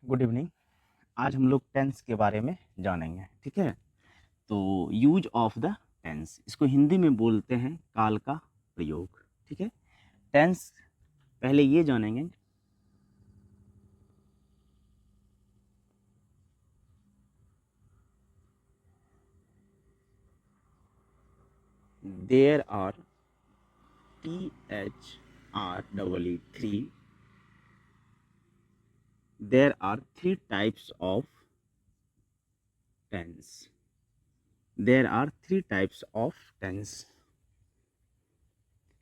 Good evening. आज हम लोग टेंस के बारे में जानेंगे, ठीक है। तो यूज ऑफ द टेंस, इसको हिंदी में बोलते हैं काल का प्रयोग, ठीक है। टेंस पहले ये जानेंगे, there are THR 3 there are three types of tense. There are three types of tense.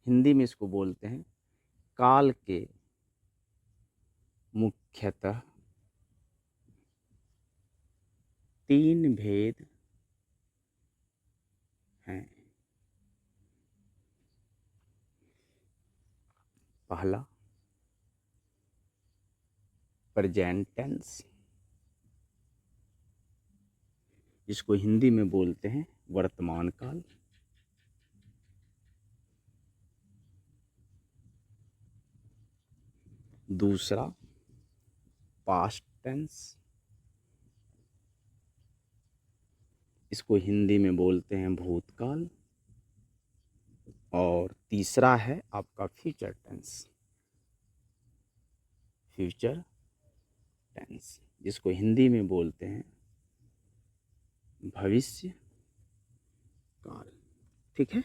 Hindi में इसको बोलते हैं काल के मुख्यतः तीन भेद हैं। पहला प्रेजेंट टेंस, जिसको हिंदी में बोलते हैं वर्तमान काल। दूसरा पास्ट टेंस, इसको हिंदी में बोलते हैं भूतकाल। और तीसरा है आपका फ्यूचर टेंस, फ्यूचर टेंस, जिसको हिंदी में बोलते हैं भविष्य काल, ठीक है।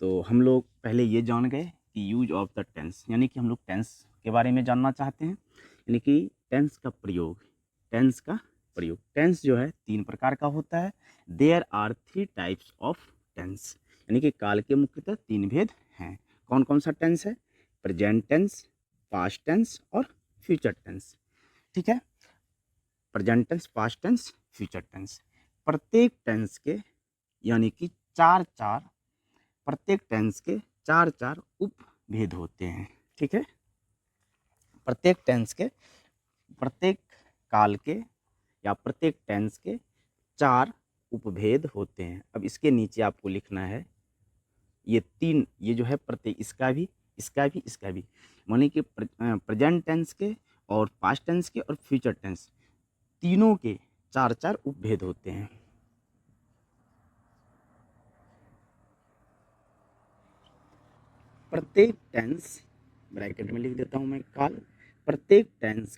तो हम लोग पहले ये जान गए कि यूज ऑफ द टेंस, यानी कि हम लोग टेंस के बारे में जानना चाहते हैं, यानी कि टेंस का प्रयोग। टेंस का प्रयोग, टेंस जो है तीन प्रकार का होता है। There are three types of tense, यानी कि काल के मुख्यतः तीन भेद हैं। कौन कौन सा टेंस है? प्रेजेंट टेंस, पास्ट टेंस और फ्यूचर टेंस, ठीक है। Present tense, past tense, future tense. प्रत्येक टेंस के यानी कि चार चार प्रत्येक टेंस के चार चार उपभेद होते हैं, ठीक है। प्रत्येक टेंस के, प्रत्येक काल के या प्रत्येक टेंस के चार उपभेद होते हैं। अब इसके नीचे आपको लिखना है ये तीन, ये जो है प्रत्येक, इसका भी, इसका भी, इसका भी, माने कि प्रेजेंट टेंस के और पास्ट टेंस के और फ्यूचर टेंस, तीनों के चार चार उपभेद होते हैं। प्रत्येक टेंस, ब्रैकेट में लिख देता हूं मैं काल, प्रत्येक टेंस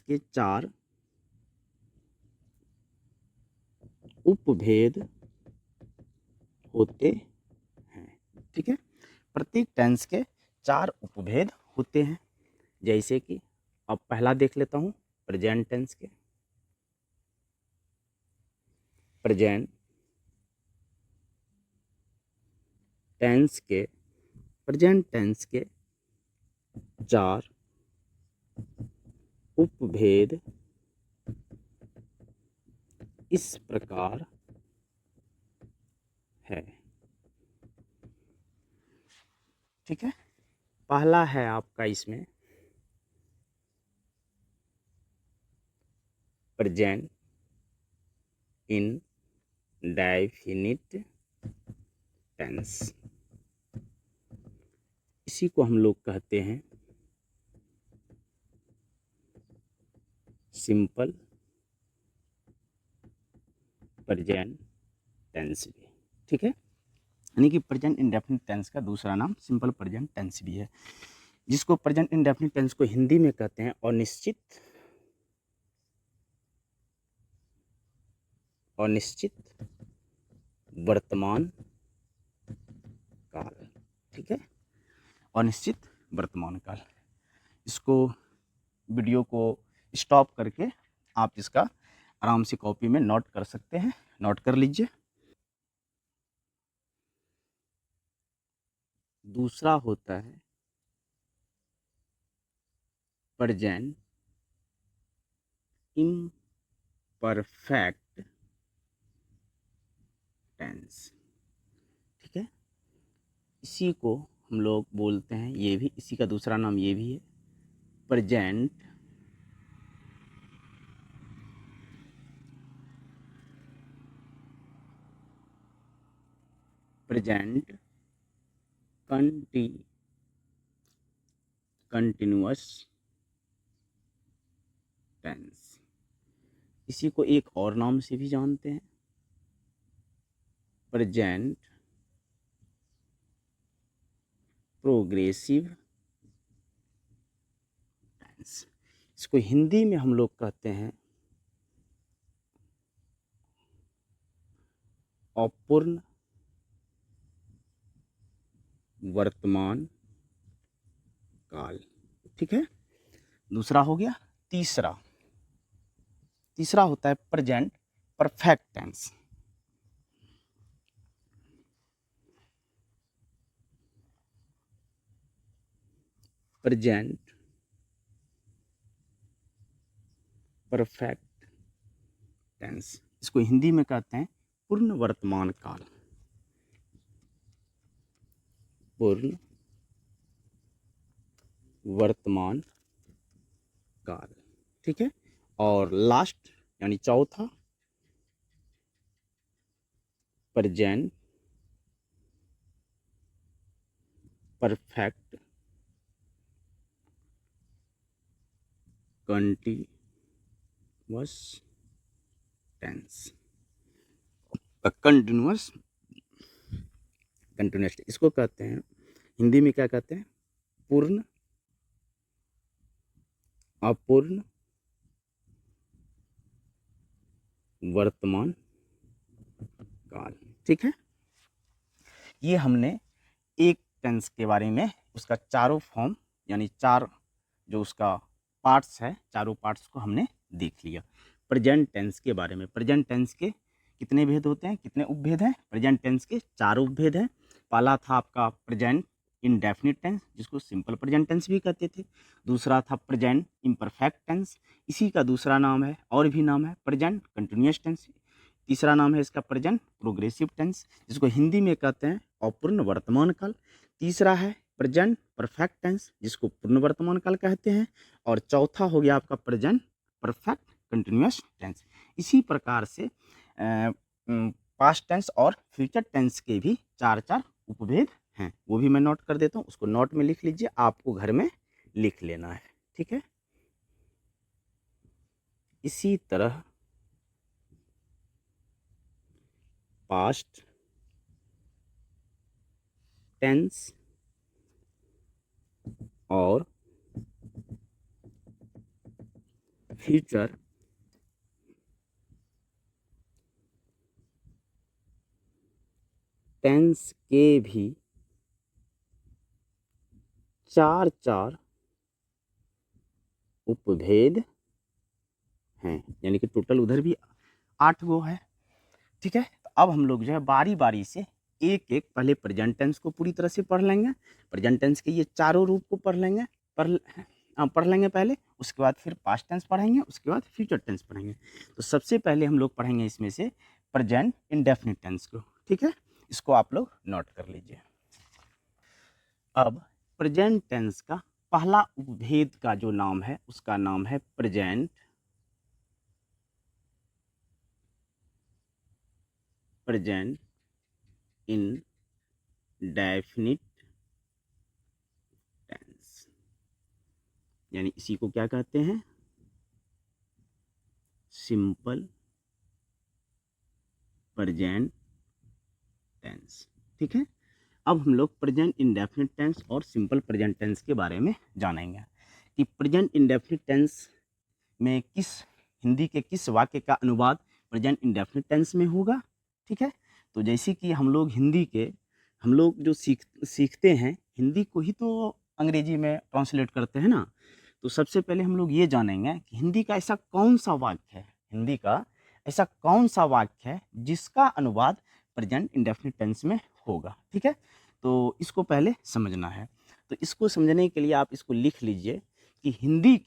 के चार उपभेद होते हैं, ठीक है। प्रत्येक टेंस के चार उपभेद होते हैं। जैसे कि अब पहला देख लेता हूं, प्रेजेंट टेंस के। प्रेजेंट टेंस के प्रेजेंट टेंस के चार उपभेद इस प्रकार है, ठीक है। पहला है आपका इसमें प्रेजेंट इंडेफिनिट टेंस, इसी को हम लोग कहते हैं सिंपल प्रेजेंट टेंस भी, ठीक है। यानी कि प्रेजेंट इंडेफिनिट टेंस का दूसरा नाम सिंपल प्रेजेंट टेंस भी है, जिसको प्रेजेंट इंडेफिनिट टेंस को हिंदी में कहते हैं अनिश्चित वर्तमान काल, ठीक है। अनिश्चित वर्तमान काल। इसको, वीडियो को स्टॉप करके आप इसका आराम से कॉपी में नोट कर सकते हैं, नोट कर लीजिए। दूसरा होता है प्रेजेंट इम्परफेक्ट टेंस, ठीक है। इसी को हम लोग बोलते हैं, ये भी इसी का दूसरा नाम ये भी है present present continuous continuous tense. इसी को एक और नाम से भी जानते हैं, प्रेजेंट प्रोग्रेसिव टेंस। इसको हिंदी में हम लोग कहते हैं अपूर्ण वर्तमान काल। ठीक है, दूसरा हो गया। तीसरा होता है present perfect tense. Present perfect tense, इसको हिंदी में कहते हैं पूर्ण वर्तमान काल। पूर्ण वर्तमान काल। ठीक है, और लास्ट यानी चौथा present perfect continuous tense. Continuous इसको कहते हैं हिंदी में क्या कहते हैं, पूर्ण अपूर्ण वर्तमान काल। ठीक है, ये हमने एक टेंस के बारे में उसका चारों फॉर्म यानी चार जो उसका पार्ट्स है, चारों पार्ट्स को हमने देख लिया। प्रेजेंट टेंस के बारे में, प्रेजेंट टेंस के कितने भेद होते हैं, कितने उपभेद हैं? प्रेजेंट टेंस के चार उपभेद हैं। पहला था आपका प्रेजेंट इनडेफिनिट टेंस, जिसको सिंपल प्रेजेंट टेंस भी कहते थे। दूसरा था प्रेजेंट इम्परफेक्ट टेंस, इसी का दूसरा नाम है और भी नाम है प्रेजेंट कंटिन्यूअस टेंस। तीसरा नाम है इसका प्रेजेंट प्रोग्रेसिव टेंस, जिसको हिंदी में कहते हैं अपूर्ण वर्तमान काल। तीसरा है प्रेजेंट परफेक्ट टेंस, जिसको पूर्ण वर्तमान काल कहते हैं। और चौथा हो गया आपका प्रेजेंट परफेक्ट कंटिन्यूअस टेंस। इसी प्रकार से पास्ट टेंस और फ्यूचर टेंस के भी चार चार उपभेद हैं, वो भी मैं नोट कर देता हूँ। उसको नोट में लिख लीजिए, आपको घर में लिख लेना है। ठीक है, इसी तरह पास्ट टेंस और फ्यूचर टेंस के भी चार चार उपभेद हैं, यानी कि टोटल उधर भी 8 गो है। ठीक है, तो अब हम लोग जो है बारी बारी से एक एक पहले प्रेजेंट टेंस को पूरी तरह से पढ़ लेंगे। प्रेजेंट टेंस के ये चारों रूप को पढ़ लेंगे, पढ़ लेंगे पहले, उसके बाद फिर पास्ट टेंस पढ़ेंगे, उसके बाद फ्यूचर टेंस पढ़ेंगे। तो सबसे पहले हम लोग पढ़ेंगे इसमें से प्रेजेंट इंडेफिनिट टेंस को। ठीक है, इसको आप लोग नोट कर लीजिए। अब प्रेजेंट टेंस का पहला उपभेद का जो नाम है उसका नाम है प्रेजेंट इंडेफिनिट टेंस, यानी इसी को क्या कहते हैं, सिंपल प्रेजेंट टेंस। ठीक है, अब हम लोग प्रेजेंट इंडेफिनिट टेंस और सिंपल प्रेजेंट टेंस के बारे में जानेंगे कि प्रेजेंट इंडेफिनिट टेंस में हिंदी के किस वाक्य का अनुवाद प्रेजेंट इंडेफिनिट टेंस में होगा। ठीक है, तो जैसे कि हम लोग जो सीखते हैं हिंदी को ही तो अंग्रेजी में ट्रांसलेट करते हैं ना। तो सबसे पहले हम लोग ये जानेंगे कि हिंदी का ऐसा कौन सा वाक्य है जिसका अनुवाद प्रेजेंट इंडेफिनिट टेंस में होगा। ठीक है, तो इसको पहले समझना है। तो इसको समझने के लिए आप इसको लिख लीजिए कि हिंदी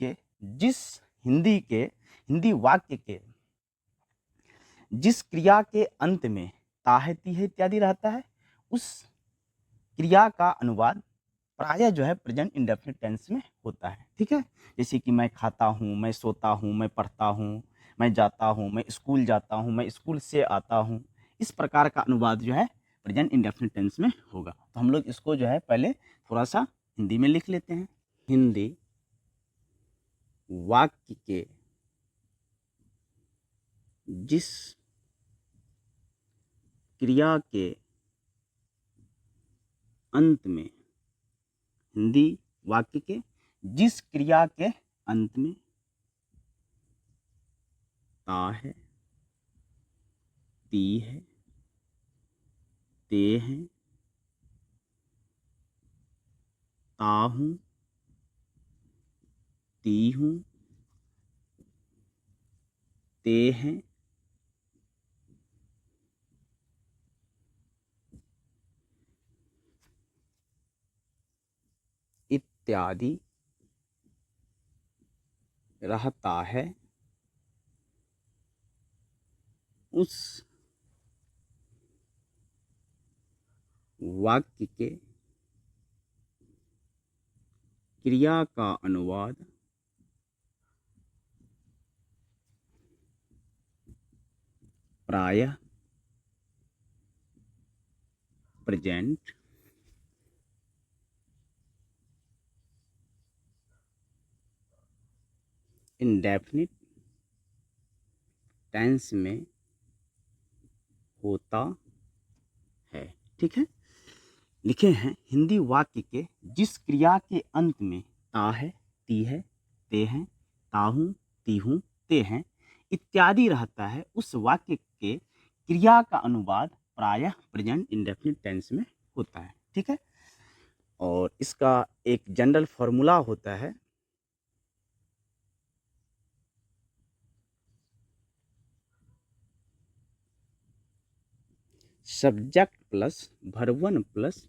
वाक्य के जिस क्रिया के अंत में ता है, ती है इत्यादि रहता है, उस क्रिया का अनुवाद प्रायः जो है प्रेजेंट इंडेफिनिट टेंस में होता है। ठीक है, जैसे कि मैं खाता हूँ, मैं सोता हूँ, मैं पढ़ता हूँ, मैं जाता हूँ, मैं स्कूल जाता हूँ, मैं स्कूल से आता हूँ, इस प्रकार का अनुवाद जो है प्रेजेंट इंडेफिनिट टेंस में होगा। तो हम लोग इसको जो है पहले थोड़ा सा हिंदी में लिख लेते हैं। हिंदी वाक्य के जिस क्रिया के अंत में, हिंदी वाक्य के जिस क्रिया के अंत में ता है, ती है, ते हैं, ता हूं, ती हूं, ते हैं, इत्यादि रहता है, उस वाक्य के क्रिया का अनुवाद प्रायः प्रेजेंट इंडेफिनिट टेंस में होता है। ठीक है, लिखे हैं हिंदी वाक्य के जिस क्रिया के अंत में ता है, ती है, ते हैं, ताहूं, तीहूं, ते हैं इत्यादि रहता है, उस वाक्य के क्रिया का अनुवाद प्रायः प्रेजेंट इंडेफिनिट टेंस में होता है। ठीक है, और इसका एक जनरल फॉर्मूला होता है, subject plus verb 1 plus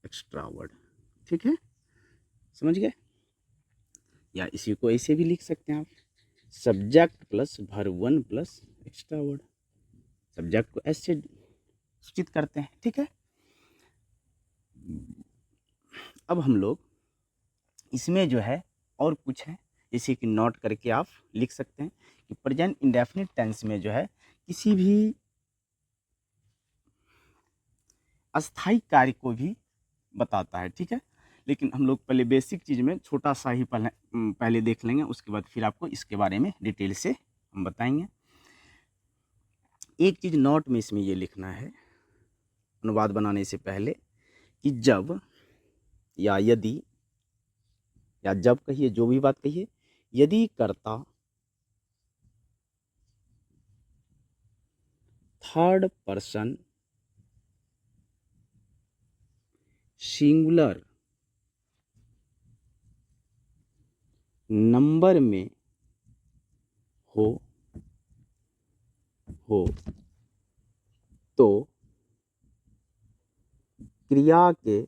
extra word. ठीक है, समझ गए? या इसी को ऐसे भी लिख सकते हैं आप, subject plus verb 1 plus extra word. Subject को ऐसे सूचित करते हैं। ठीक है, अब हम लोग इसमें जो है और कुछ है, जैसे कि नोट करके आप लिख सकते हैं कि प्रेजेंट इंडेफिनिट टेंस में जो है किसी भी अस्थायी कार्य को भी बताता है। ठीक है, लेकिन हम लोग पहले बेसिक चीज़ में छोटा सा ही पहले देख लेंगे, उसके बाद फिर आपको इसके बारे में डिटेल से हम बताएंगे। एक चीज़ नोट में इसमें ये लिखना है अनुवाद बनाने से पहले कि जब या यदि या जब कहिए, जो भी बात कहिए, यदि कर्ता थर्ड पर्सन सिंगुलर नंबर में हो तो क्रिया के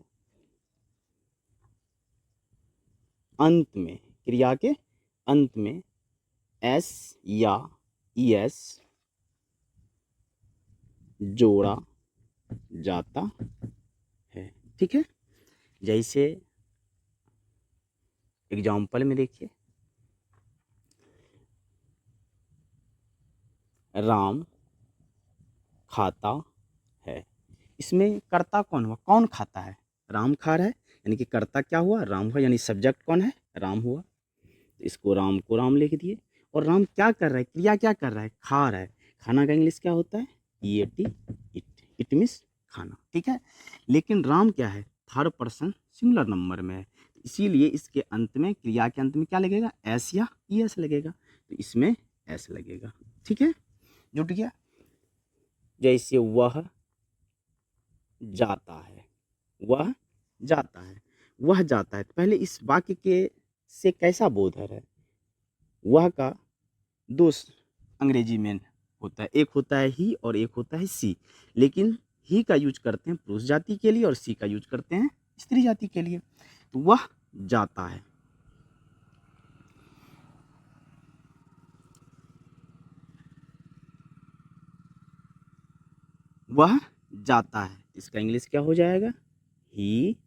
अंत में एस या ईएस जोड़ा जाता है। ठीक है, जैसे एग्जाम्पल में देखिए, राम खाता है। इसमें कर्ता कौन हुआ? कौन खाता है? राम खा रहा है, यानी कि कर्ता क्या हुआ? राम हुआ, यानी सब्जेक्ट कौन है? राम हुआ। तो इसको राम को राम लिख दिए। और राम क्या कर रहा है? क्रिया क्या कर रहा है? खा रहा है। खाना का इंग्लिश क्या होता है? ईएटी, इट मीन्स खाना। ठीक है, लेकिन राम क्या है? थर्ड पर्सन सिंगुलर नंबर में है, इसीलिए इसके अंत में, क्रिया के अंत में क्या लगेगा? एस या ईएस लगेगा, तो इसमें एस लगेगा। ठीक है, जुट गया। जैसे वह जाता है, वह जाता है, वह जाता है, तो पहले इस वाक्य के से कैसा बोधर है? वह का दो अंग्रेजी में होता है, एक होता है ही और एक होता है सी, लेकिन ही का यूज करते हैं पुरुष जाति के लिए और सी का यूज करते हैं स्त्री जाति के लिए। तो वह जाता है, वह जाता है, इसका इंग्लिश क्या हो जाएगा? ही,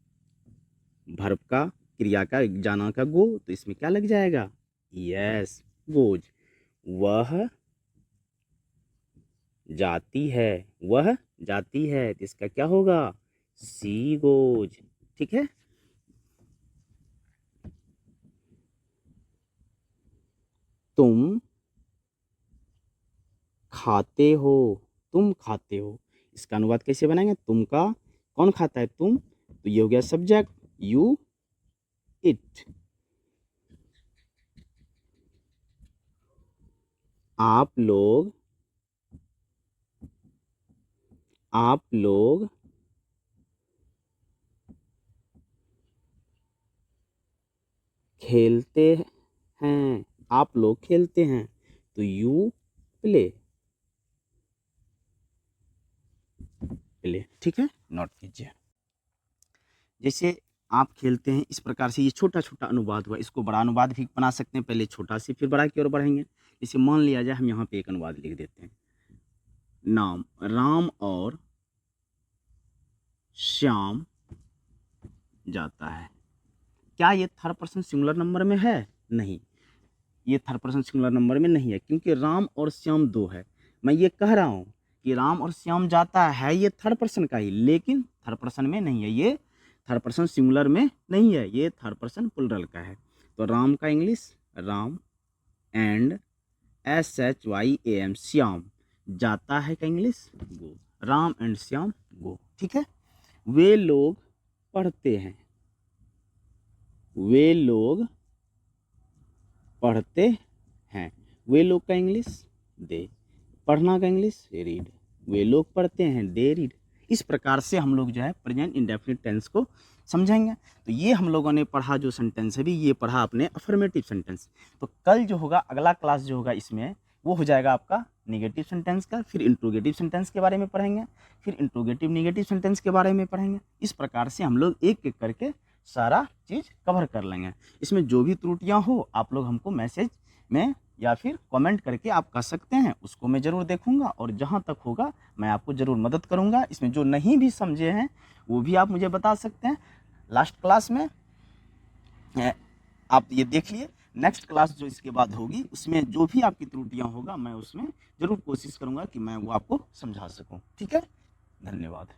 वर्ब का, क्रिया का, जाना का गो, तो इसमें क्या लग जाएगा? Yes, goes. वह जाती है, वह जाती है, तो इसका क्या होगा? She goes. ठीक है, तुम खाते हो, तुम खाते हो। इसका अनुवाद कैसे बनाएंगे? तुम का कौन खाता है? तुम। तो ये हो गया सब्जेक्ट, यू इट। आप लोग खेलते हैं, आप लोग खेलते हैं। तो यू प्ले, प्ले। ठीक है, नोट कीजिए। जैसे आप खेलते हैं, इस प्रकार से ये छोटा छोटा अनुवाद हुआ। इसको बड़ा अनुवाद भी बना सकते हैं, पहले छोटा से फिर बड़ा की ओर बढ़ेंगे। जैसे मान लिया जाए हम यहाँ पे एक अनुवाद लिख देते हैं, नाम राम और श्याम जाता है। क्या ये थर्ड पर्सन सिंगुलर नंबर में है? नहीं, ये थर्ड पर्सन सिंगुलर नंबर में नहीं है, क्योंकि राम और श्याम दो है। मैं ये कह रहा हूँ कि राम और श्याम जाता है, ये थर्ड पर्सन का ही, लेकिन थर्ड पर्सन में नहीं है, ये थर्ड पर्सन सिंगुलर में नहीं है, ये थर्ड पर्सन प्लुरल का है। तो राम का English Ram, and SHYAM Shyam, जाता है का English go. Ram and Shyam go. ठीक है। वे लोग पढ़ते हैं, वे लोग पढ़ते हैं। वे लोग का इंग्लिश दे, पढ़ना का इंग्लिश रीड। वे लोग पढ़ते हैं, दे रीड। इस प्रकार से हम लोग जो है प्रेजेंट इंडेफिनिट टेंस को समझेंगे। तो ये हम लोगों ने पढ़ा जो सेंटेंस है भी, ये पढ़ा अपने अफर्मेटिव सेंटेंस। तो कल जो होगा, अगला क्लास जो होगा इसमें, वो हो जाएगा आपका निगेटिव सेंटेंस का। फिर इंट्रोगेटिव सेंटेंस के बारे में पढ़ेंगे, फिर इंट्रोगेटिव निगेटिव सेंटेंस के बारे में पढ़ेंगे। इस प्रकार से हम लोग एक एक करके सारा चीज़ कवर कर लेंगे। इसमें जो भी त्रुटियां हो आप लोग हमको मैसेज में या फिर कमेंट करके आप कह सकते हैं, उसको मैं ज़रूर देखूंगा और जहां तक होगा मैं आपको ज़रूर मदद करूंगा। इसमें जो नहीं भी समझे हैं वो भी आप मुझे बता सकते हैं। लास्ट क्लास में आप ये देख लिए, नेक्स्ट क्लास जो इसके बाद होगी उसमें जो भी आपकी त्रुटियां होगा मैं उसमें ज़रूर कोशिश करूंगा कि मैं वो आपको समझा सकूं। ठीक है, धन्यवाद।